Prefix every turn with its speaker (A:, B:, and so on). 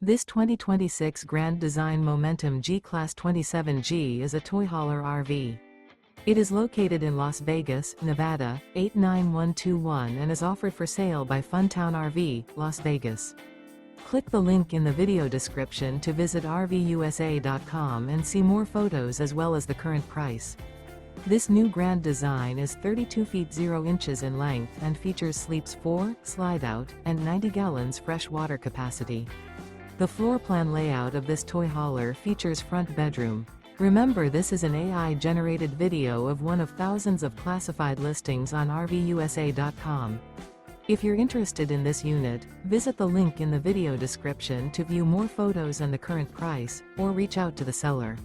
A: This 2026 Grand Design Momentum G-Class 27G is a toy hauler RV. It is located in Las Vegas, Nevada, 89121 and is offered for sale by Funtown RV, Las Vegas. Click the link in the video description to visit RVUSA.com and see more photos as well as the current price. This new Grand Design is 32 feet 0 inches in length and features sleeps 4, Slideout, and 90 gallons fresh water capacity. The floor plan layout of this toy hauler features front bedroom. Remember, this is an AI-generated video of one of thousands of classified listings on RVUSA.com. If you're interested in this unit, visit the link in the video description to view more photos and the current price, or reach out to the seller.